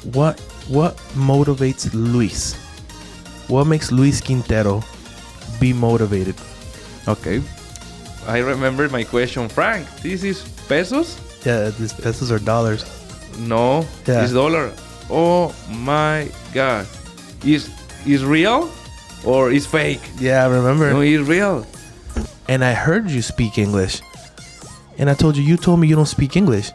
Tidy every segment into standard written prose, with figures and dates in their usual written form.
what motivates Luis? What makes Luis Quintero be motivated? Okay. I remember my question, Frank. This is pesos? Yeah, these pesos are dollars. No, Yeah. it's dollar. Oh my God. Is real or is fake? Yeah, I remember. No, it's real. And I heard you speak English. And I told you, you told me you don't speak English.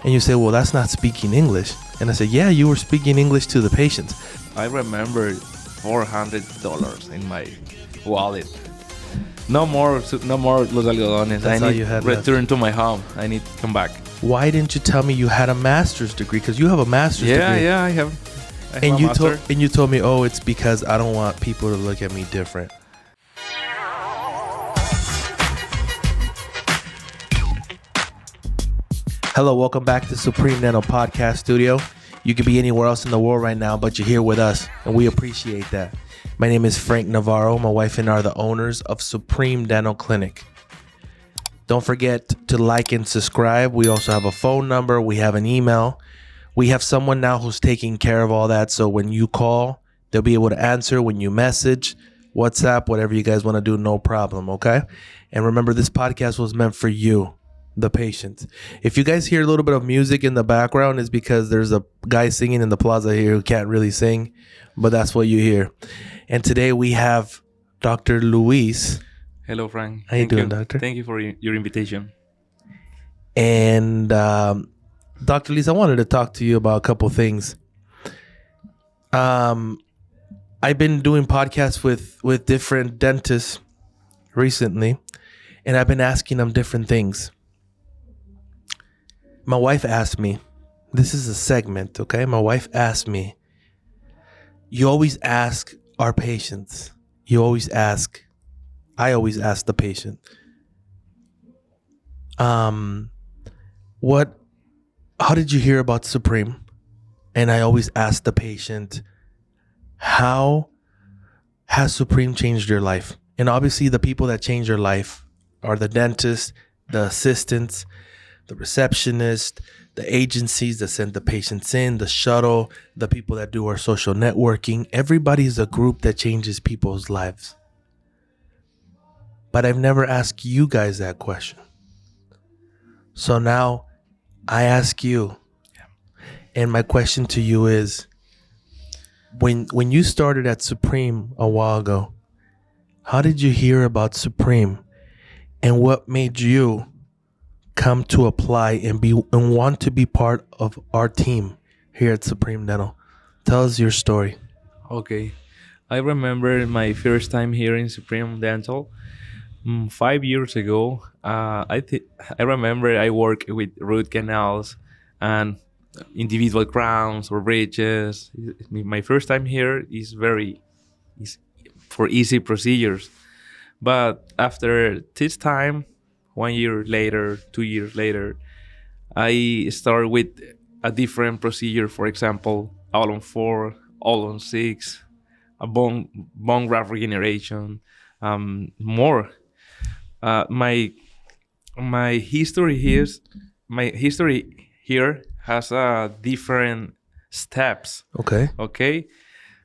And you said, well, that's not speaking English. And I said, yeah, you were speaking English to the patients. I remember $400 in my wallet. No more Los Algodones. That's I all need you had return to my home. I need to come back. Why didn't you tell me you had a master's degree? Because you have a master's degree. Yeah, I have. And you told me, oh, it's because I don't want people to look at me different. Hello, welcome back to Supremedental Podcast Studio. You could be anywhere else in the world right now, but you're here with us, and we appreciate that. My name is Frank Navarro. My wife and I are the owners of Supreme Dental Clinic. Don't forget to like and subscribe. We also have a phone number. We have an email. We have someone now who's taking care of all that. So when you call, they'll be able to answer. When you message, WhatsApp, whatever you guys want to do, no problem, okay? And remember, this podcast was meant for you, the patient. If you guys hear a little bit of music in the background, it's because there's a guy singing in the plaza here who can't really sing, but that's what you hear. And today we have Dr. Luis. Hello, Frank. How you doing, doctor? Thank you for your invitation. And Dr. Luis, I wanted to talk to you about a couple things. I've been doing podcasts with different dentists recently, and I've been asking them different things. My wife asked me, this is a segment, okay? My wife asked me, you always ask our patients, I always ask the patient, how did you hear about Supreme? And I always ask the patient, how has Supreme changed your life? And obviously the people that change your life are the dentists, the assistants, the receptionist, the agencies that send the patients in, the shuttle, the people that do our social networking. Everybody's a group that changes people's lives. But I've never asked you guys that question. So now I ask you, and my question to you is, when you started at Supreme a while ago, how did you hear about Supreme, and what made you come to apply and want to be part of our team here at Supreme Dental? Tell us your story. Okay. I remember my first time here in Supreme Dental 5 years ago. I remember I worked with root canals and individual crowns or bridges. My first time here is for easy procedures. But after this time, 1 year later, 2 years later, I start with a different procedure. For example, all on 4, all on 6, a bone graft regeneration, more. My history here has different steps. Okay.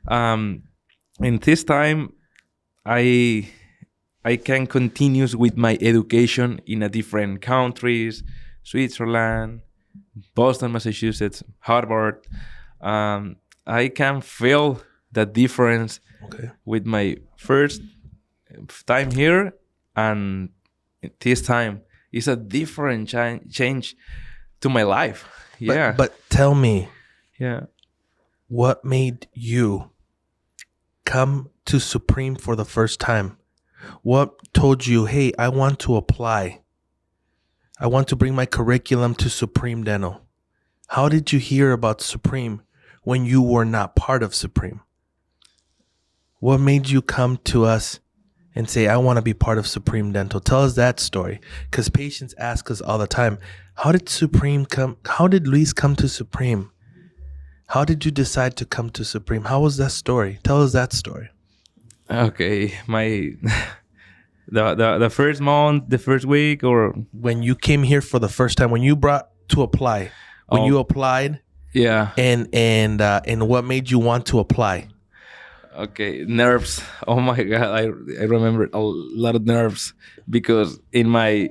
In this time, I can continue with my education in a different countries, Switzerland, Boston, Massachusetts, Harvard. I can feel the difference with my first time here and this time. It's a different change to my life. Yeah. But tell me, what made you come to Supreme for the first time? What told you, hey, I want to apply. I want to bring my curriculum to Supreme Dental. How did you hear about Supreme when you were not part of Supreme? What made you come to us and say, I want to be part of Supreme Dental? Tell us that story. Because patients ask us all the time, how did Luis come to Supreme? How did you decide to come to Supreme? How was that story? Tell us that story. Okay, the first month, the first week, or when you came here for the first time, when you you applied, Yeah. And what made you want to apply? Okay, nerves. Oh my god, I remember a lot of nerves because in my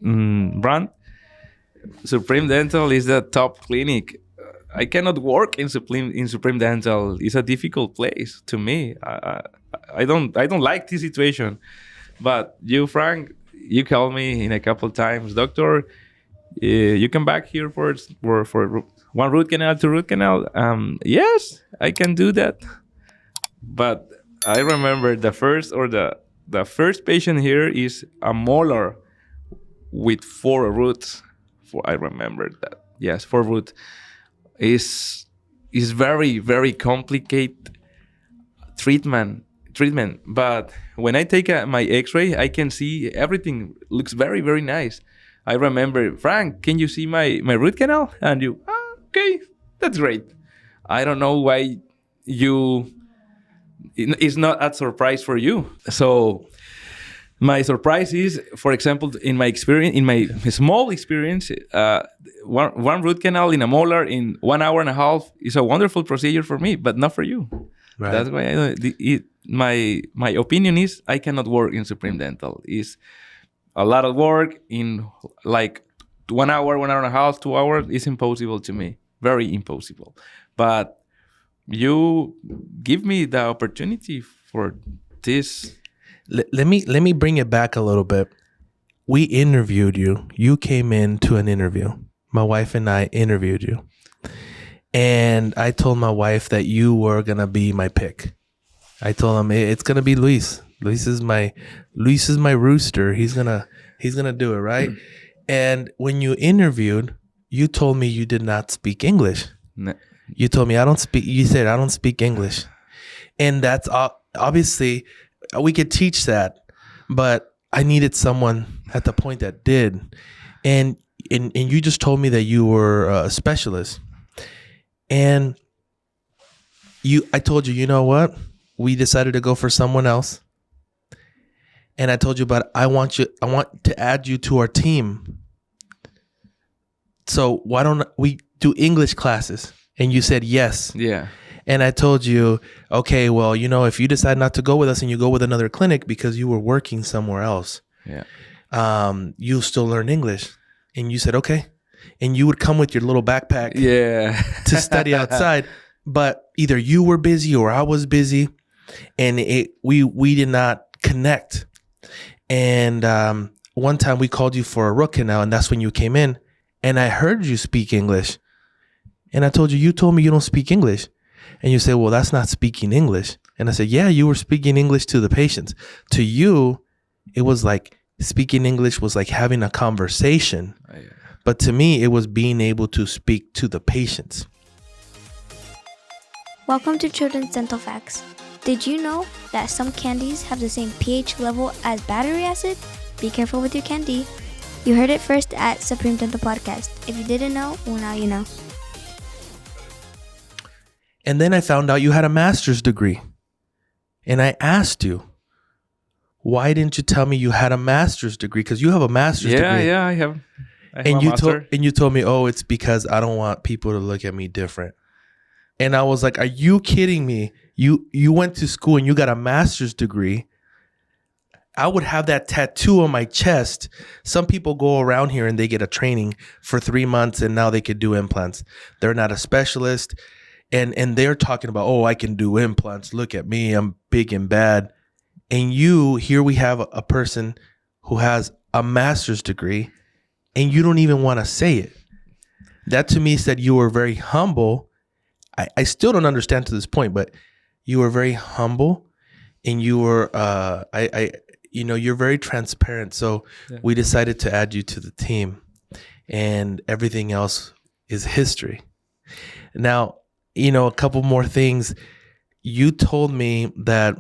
brand, Supreme Dental is the top clinic. I cannot work in Supreme Dental. It's a difficult place to me. I don't like this situation. But you, Frank, you called me in a couple times, doctor. You come back here for one root canal, two root canal. Yes, I can do that. But I remember the first patient here is a molar with four roots. I remember that. Yes, four roots is very very complicated treatment. But when I take my X-ray, I can see everything looks very very nice. I remember, Frank, can you see my root canal? And you, okay, that's great. I don't know why you it's not a surprise for you. So my surprise is, for example, in my small experience, one root canal in a molar in 1 hour and a half is a wonderful procedure for me, but not for you. Right. That's why my opinion is I cannot work in Supreme Dental. It's a lot of work in like 1 hour, 1 hour and a half, 2 hours. It's impossible to me, very impossible. But you give me the opportunity for this. Let me bring it back a little bit. We interviewed you. You came in to an interview. My wife and I interviewed you. And I told my wife that you were going to be my pick. I told him it's going to be Luis. Luis is my rooster. He's going to do it, right? And when you interviewed, you told me you did not speak English. No. You told me you said I don't speak English. And that's obviously we could teach that, but I needed someone at the point that did. And you just told me that you were a specialist. And I told you, you know what? We decided to go for someone else. And I told you, but I want to add you to our team. So why don't we do English classes? And you said yes. Yeah. And I told you, okay, well, if you decide not to go with us and you go with another clinic because you were working somewhere else, you'll still learn English. And you said, okay. And you would come with your little backpack to study outside. But either you were busy or I was busy. And we did not connect. And one time we called you for a root canal, and that's when you came in. And I heard you speak English. And I told you, you told me you don't speak English. And you said, well, that's not speaking English. And I said, yeah, you were speaking English to the patients. To you, it was like speaking English was like having a conversation. Oh, yeah. But to me, it was being able to speak to the patients. Welcome to Children's Dental Facts. Did you know that some candies have the same pH level as battery acid? Be careful with your candy. You heard it first at Supreme Dental Podcast. If you didn't know, well, now you know. And then I found out you had a master's degree. And I asked you, why didn't you tell me you had a master's degree? Because you have a master's degree. Yeah, I have and you told me, oh, it's because I don't want people to look at me different. And I was like, are you kidding me? You went to school and you got a master's degree. I would have that tattoo on my chest. Some people go around here and they get a training for 3 months and now they could do implants. They're not a specialist. And they're talking about, oh, I can do implants. Look at me. I'm big and bad. And here we have a person who has a master's degree and you don't even want to say it. That to me said you were very humble. I still don't understand to this point, but you were very humble and you were, you're very transparent. So we decided to add you to the team and everything else is history. Now, a couple more things. You told me that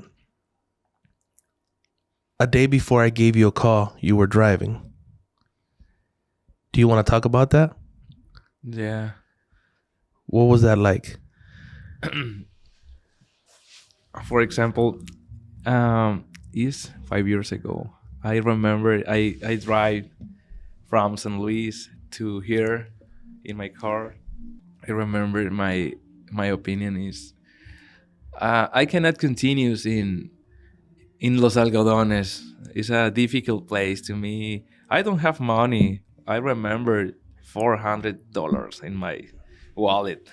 a day before I gave you a call, you were driving. Do you want to talk about that? Yeah. What was that like? For example, is 5 years ago. I remember I drive from St. Louis to here in my car. I remember my opinion is I cannot continue in Los Algodones. It's a difficult place to me. I don't have money. I remember $400 in my wallet.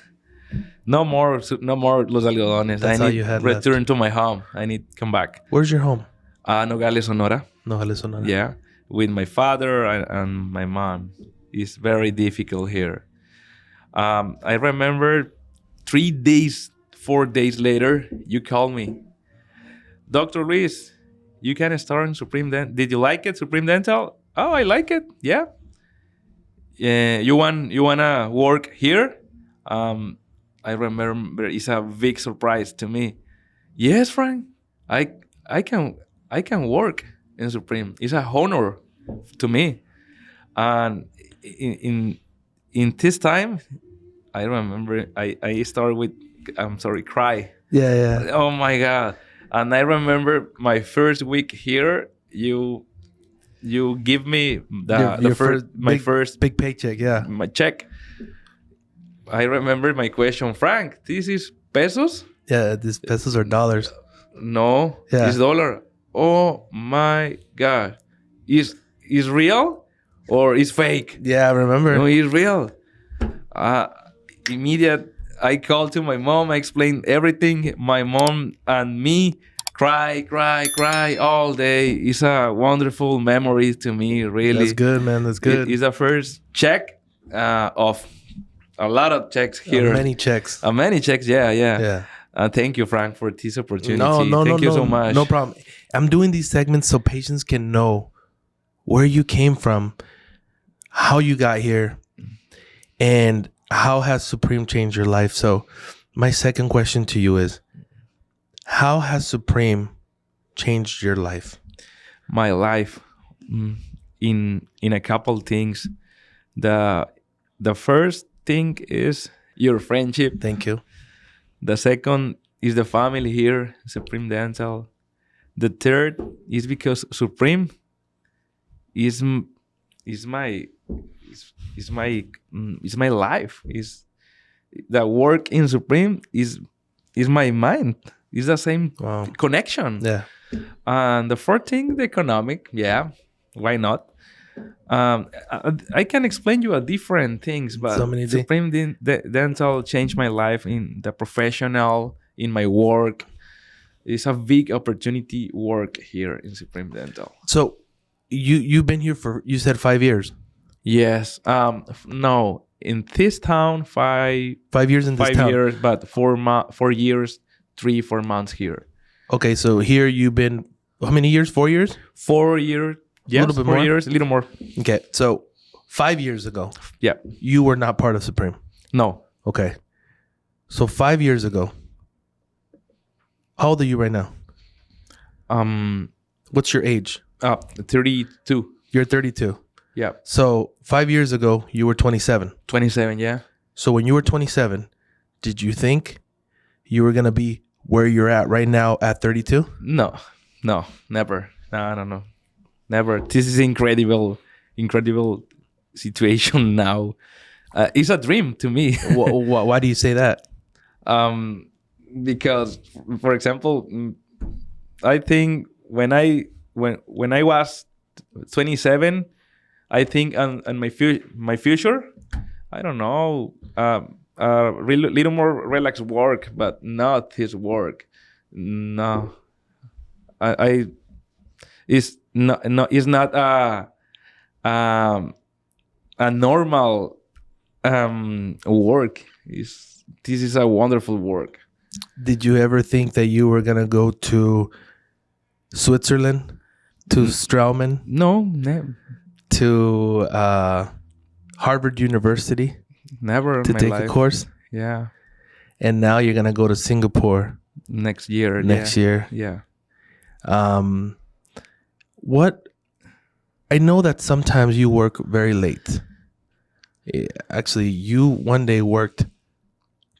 No more, no more Los Algodones. That's I all need you had return left. to my home. I need to come back. Where's your home? Nogales, Sonora. Nogales, Sonora. Yeah, with my father and my mom. It's very difficult here. I remember 4 days later, you called me, Dr. Luis. You can start in Supreme Dental. Did you like it, Supreme Dental? Oh, I like it. Yeah. You wanna work here? I remember it's a big surprise to me. Yes, Frank. I can work in Supreme. It's a honor to me. And in this time, I remember I started with cry. Yeah, yeah. Oh my God. And I remember my first week here, you give me Your first big paycheck. Yeah. my check. I remember my question, Frank, this is pesos? Yeah. These pesos are dollars. No, Yeah. it's dollar. Oh my God. Is real or is fake? Yeah, I remember. No, it's real. Immediate, I called to my mom. I explained everything. My mom and me cry all day. It's a wonderful memory to me, really. That's good, man. That's good. It's the first check of a lot of checks here. Many checks. Many checks, yeah. Yeah. Thank you, Frank, for this opportunity. No, Thank you so much. No problem. I'm doing these segments so patients can know where you came from, how you got here, and how has Supreme changed your life. So my second question to you is, how has Supreme changed your life? My life, in a couple things. The first thing is your friendship. Thank you. The second is the family here, Supreme Dental. The third is because Supreme is my life. Is the work in Supreme is my mind. It's the same connection. Yeah. And the fourth thing, the economic. Yeah, why not? I can explain you a different things, but So many Supreme Dental changed my life in the professional, in my work. It's a big opportunity work here in Supreme Dental. So you've been here for, you said 5 years. Yes. No, in this town, 5 5 years in this town. years, but 4 years, 3-4 months here. Okay, so here you've been how many years? 4 years? 4 years. Yes, little bit 4 more? years, a little more. Okay, so 5 years ago, Yeah. you were not part of Supreme. No. Okay. So 5 years ago, how old are you right now? What's your age? 32. You're 32. Yeah. So 5 years ago, you were 27. 27, yeah. So when you were 27, did you think you were going to be where you're at right now at 32? No, never. No. Never. This is incredible situation now. It's a dream to me. Why do you say that? Because, for example, I think when I was 27, I think on my future, I don't know, little more relaxed work, but not his work. No, it's not a normal work. This is a wonderful work. Did you ever think that you were going to go to Switzerland, to Straumann, No, to Harvard University never to in my take life. a course? Yeah, And now you're going to go to Singapore next year. next yeah. year. Yeah. What I know that sometimes you work very late. Actually, you one day worked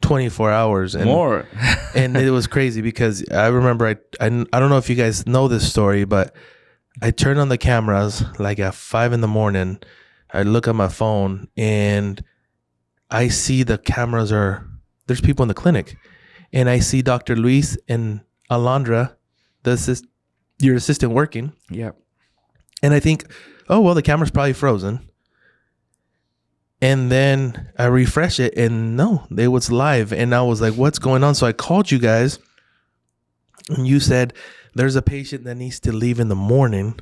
24 hours and More. and it was crazy because I remember I don't know if you guys know this story, but I turned on the cameras like at 5 a.m. I look at my phone and I see the cameras there's people in the clinic, and I see Dr. Luis and Alondra, your assistant, working. Yeah. And I think, oh, well, the camera's probably frozen. And then I refresh it, and no, it was live. And I was like, what's going on? So I called you guys, and you said, there's a patient that needs to leave in the morning,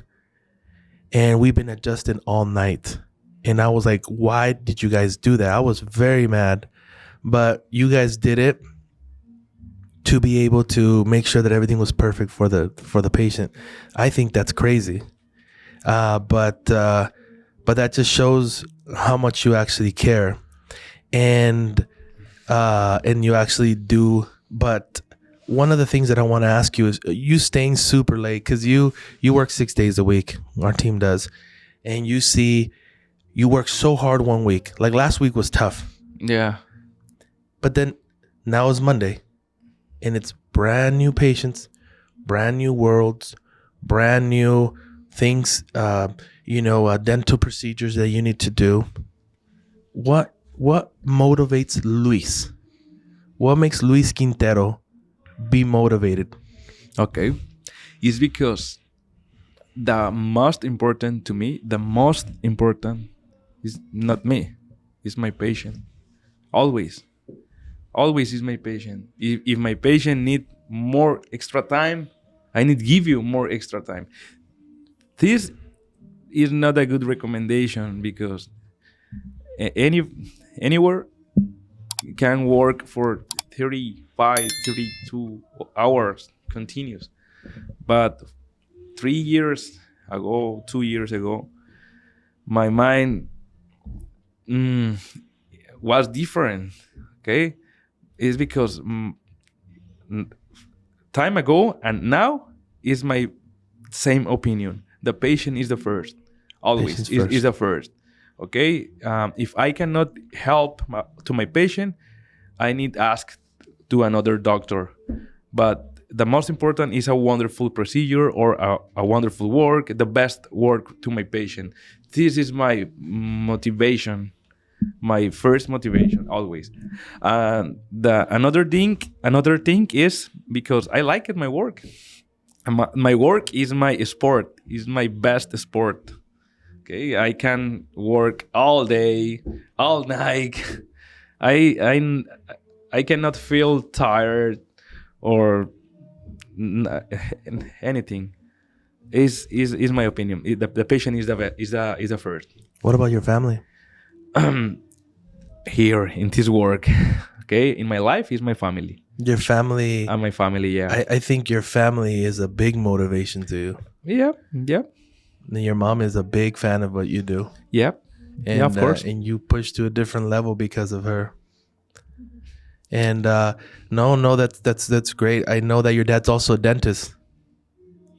and we've been adjusting all night. And I was like, why did you guys do that? I was very mad. But you guys did it to be able to make sure that everything was perfect for the patient. I think that's crazy. But that just shows how much you actually care, and you actually do. But one of the things that I want to ask you is, you staying super late, because you work 6 days a week. Our team does, and you work so hard one week. Like last week was tough. Yeah. But then now is Monday, and it's brand new patients, brand new worlds, brand new things, dental procedures that you need to do. What motivates Luis? What makes Luis Quintero be motivated? Okay. It's because the most important is not me. It's my patient. Always is my patient. If my patient need more extra time, I need to give you more extra time. This is not a good recommendation, because anywhere can work for 35, 32 hours continuous. But 2 years ago, my mind was different. Okay, it's because time ago and now is my same opinion. The patient is the first. Always is the first. Okay, if I cannot help to my patient, I need to ask to another doctor. But the most important is a wonderful procedure or a wonderful work, the best work to my patient. This is my motivation, my first motivation always. Another thing is because I like it, my work. My work is my sport, is my best sport. Okay, I can work all day, all night. I cannot feel tired or anything. Is my opinion. The patient is the first. What about your family? Here in this work, okay, in my life is my family. Your family. And my family, yeah. I think your family is a big motivation to you. Yeah. And your mom is a big fan of what you do. Yeah. And, yeah, of course. And you push to a different level because of her. And no, that's great. I know that your dad's also a dentist.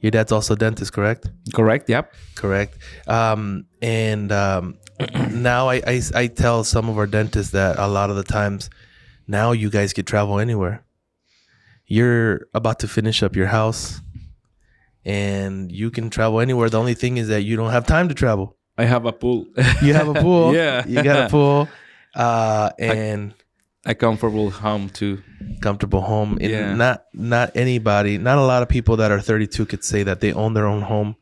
Your dad's also a dentist, correct? Correct. Yep. Correct. Now I tell some of our dentists that a lot of the times now you guys can travel anywhere. You're about to finish up your house and you can travel anywhere. The only thing is that you don't have time to travel. I have a pool. You have a pool. Yeah. You got a pool. And a comfortable home too. Comfortable home. And Yeah. not anybody, not a lot of people that are 32 could say that they own their own home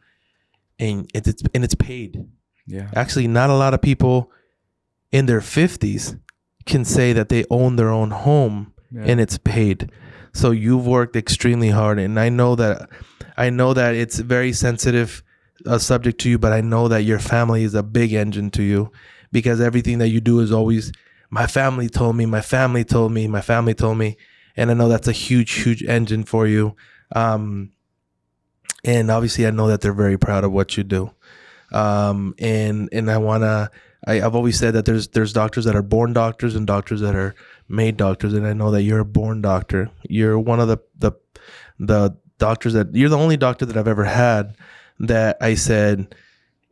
and it's paid. Yeah. Actually, not a lot of people in their 50s can say that they own their own home and it's paid. So you've worked extremely hard, and I know that it's very sensitive subject to you, but I know that your family is a big engine to you because everything that you do is always, my family told me, my family told me, my family told me. And I know that's a huge engine for you. And obviously I know that they're very proud of what you do. And I've always said that there's doctors that are born doctors and doctors that are made doctors. And I know that you're a born doctor. You're one of the doctors you're the only doctor that I've ever had that I said,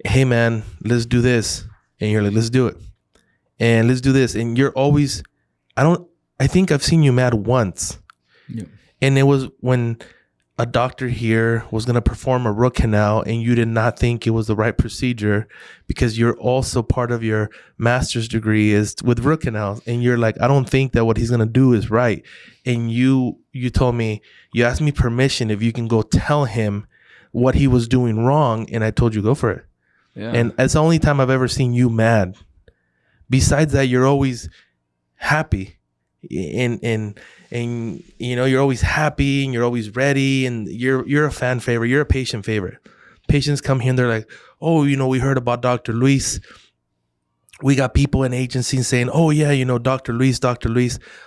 hey man, let's do this. And you're like, let's do it. And let's do this. And you're always, I think I've seen you mad once. Yeah. And it was when a doctor here was going to perform a root canal and you did not think it was the right procedure because you're also part of your master's degree is with root canals, and you're like, I don't think that what he's going to do is right. And you told me, you asked me permission if you can go tell him what he was doing wrong, and I told you go for it. Yeah. And it's the only time I've ever seen you mad. Besides that, you're always happy, and you know, you're always happy and you're always ready, and you're a fan favorite. You're a patient favorite. Patients come here and they're like, oh, you know, we heard about Dr. Luis. We got people in agencies saying, oh yeah, you know, Dr. Luis.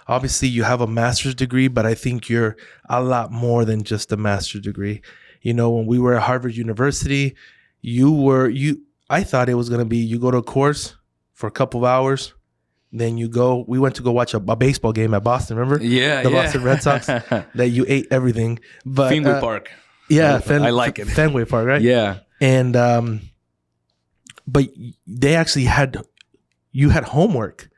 Obviously you have a master's degree, but I think you're a lot more than just a master's degree. You know, when we were at Harvard University, I thought it was going to be, you go to a course for a couple of hours, then we went to go watch a baseball game at Boston, remember? Yeah, the Boston Red Sox, that you ate everything. But Fenway Park. Yeah, I like it. Fenway Park, right? Yeah. And but they actually you had homework.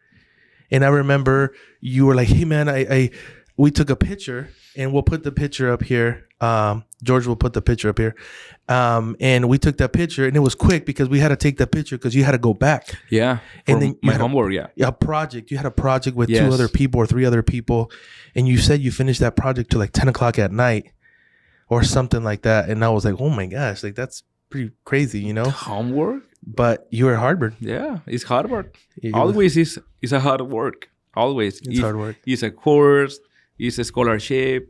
And I remember you were like, hey man, we took a picture, and we'll put the picture up here. George will put the picture up here. And we took that picture, and it was quick because we had to take that picture because you had to go back. Yeah. And then my homework, a project. You had a project with Yes. 2 other people or 3 other people. And you said you finished that project till like 10 o'clock at night or something like that. And I was like, oh my gosh, like that's pretty crazy, you know? Homework? But you were at Harvard. Yeah, it's hard work. You- Always is a hard work. Always. It's hard work. It's a course, it's a scholarship,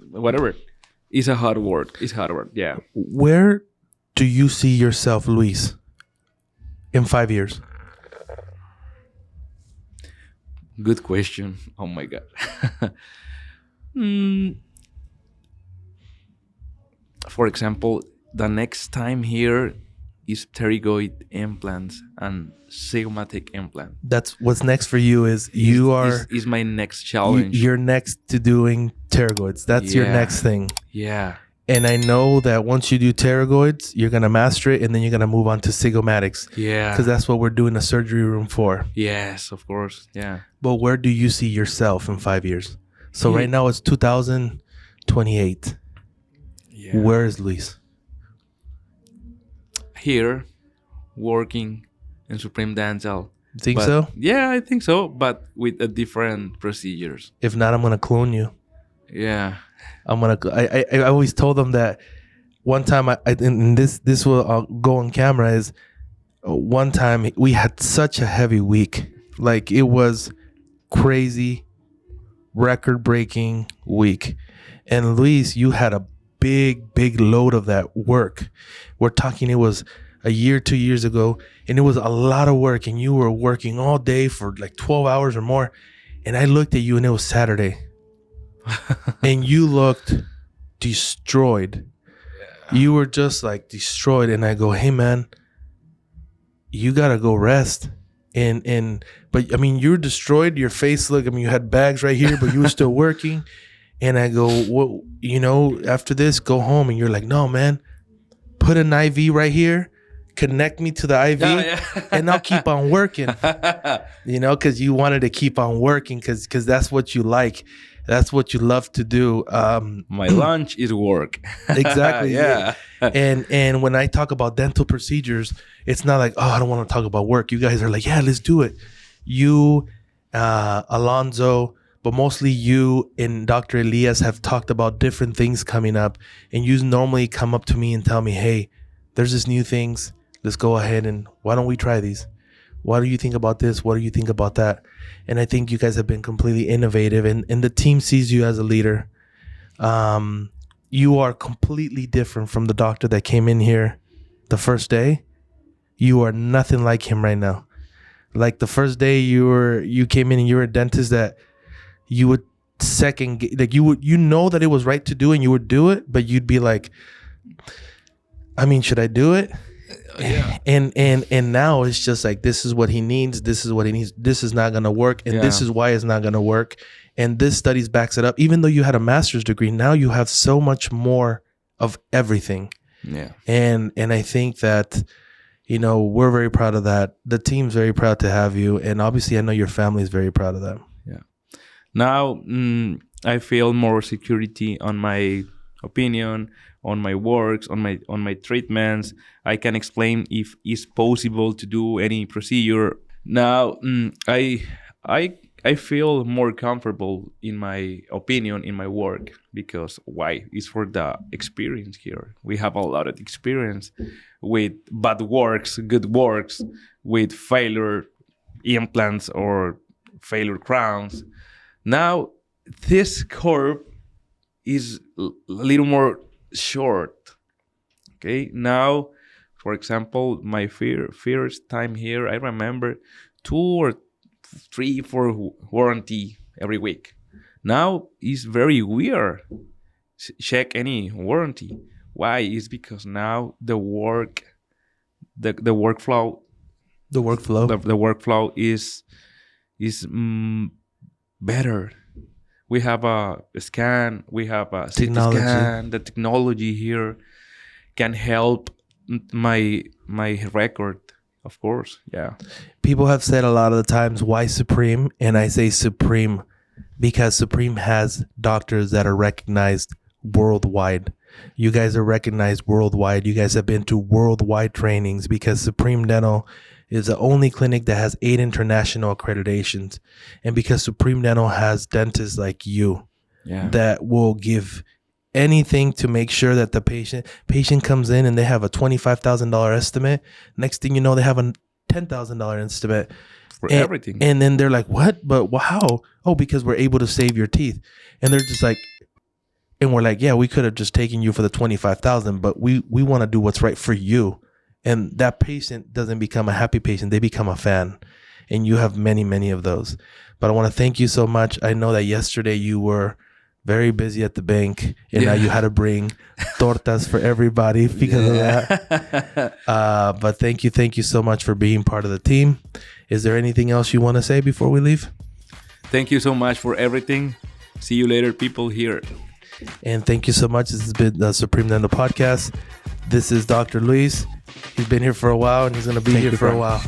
whatever. It's a hard work. It's hard work, yeah. Where do you see yourself, Luis, in 5 years? Good question. Oh my God. For example, the next time here is pterygoid implants and sigmatic implant. That's what's next for you. Is my next challenge. You're next to doing pterygoids. That's your Yeah. next thing. Yeah. And I know that once you do pterygoids, you're gonna master it, and then you're gonna move on to sigomatics. Yeah. Because that's what we're doing a surgery room for. Yes, of course. Yeah. But where do you see yourself in 5 years? So Yeah. right now it's 2028. Yeah. Where is Luis? Here, working in supremedental. Think so? Yeah, I think so, but with a different procedures. If not, I'm gonna clone you. Yeah. I always told them that one time and this will go on camera is one time we had such a heavy week. Like it was crazy, record breaking week. And Luis, you had a big load of that work. We're talking, it was a year, 2 years ago, and it was a lot of work, and you were working all day for like 12 hours or more. And I looked at you, and it was Saturday. And you looked destroyed. Yeah. You were just like destroyed. And I go, hey man, you gotta go rest. But I mean, you were destroyed. Your face looked, I mean, you had bags right here, but you were still working. And I go, well, you know, after this, go home. And you're like, no, man, put an IV right here, connect me to the IV, and I'll keep on working. You know, because you wanted to keep on working because that's what you like. That's what you love to do. My lunch is work. Exactly. Yeah. And when I talk about dental procedures, it's not like, oh, I don't want to talk about work. You guys are like, yeah, let's do it. You, Alonzo, but mostly you and Dr. Elias have talked about different things coming up. And you normally come up to me and tell me, hey, there's this new things. Let's go ahead and why don't we try these? What do you think about this? What do you think about that? And I think you guys have been completely innovative, and the team sees you as a leader. You are completely different from the doctor that came in here the first day. You are nothing like him right now. Like the first day you came in and you were a dentist that you would you know that it was right to do and you would do it, but you'd be like, I mean, should I do it? Yeah. And now it's just like, this is what he needs. This is what he needs. This is not going to work. And this is why it's not going to work. And this studies backs it up. Even though you had a master's degree, now you have so much more of everything. Yeah. And I think that, you know, we're very proud of that. The team's very proud to have you. And obviously I know your family is very proud of that. Yeah. Now, I feel more security on my opinion on my works, on my treatments. I can explain if it's possible to do any procedure. Now, I feel more comfortable in my opinion in my work because why? It's for the experience here. We have a lot of experience with bad works, good works, with failure implants or failure crowns. Now, this curve is a little more short. Okay, now, for example, my first time here, I remember 2 or 3 for warranty every week. Now it's very weird. Check any warranty. Why? It's because now the workflow, The workflow. the workflow is better. We have a scan. We have a CT Technology. scan. The technology here can help my record. Of course, yeah. People have said a lot of the times, why Supreme? And I say Supreme because Supreme has doctors that are recognized worldwide. You guys are recognized worldwide. You guys have been to worldwide trainings because Supreme Dental is the only clinic that has 8 international accreditations. And because Supreme Dental has dentists like you that will give anything to make sure that the patient comes in and they have a $25,000 estimate. Next thing you know, they have a $10,000 estimate for everything. And then they're like, what? But how? Oh, because we're able to save your teeth. And they're just like, and we're like, yeah, we could have just taken you for the 25,000, but we want to do what's right for you. And that patient doesn't become a happy patient. They become a fan. And you have many, many of those. But I want to thank you so much. I know that yesterday you were very busy at the bank, and now you had to bring tortas for everybody because of that. But thank you so much for being part of the team. Is there anything else you want to say before we leave? Thank you so much for everything. See you later, people here. And thank you so much. This has been the Supreme Dental Podcast. This is Dr. Luis. He's been here for a while, and he's going to be here for a while.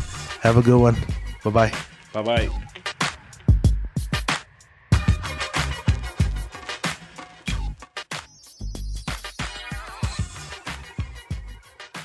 Have a good one. Bye-bye. Bye-bye.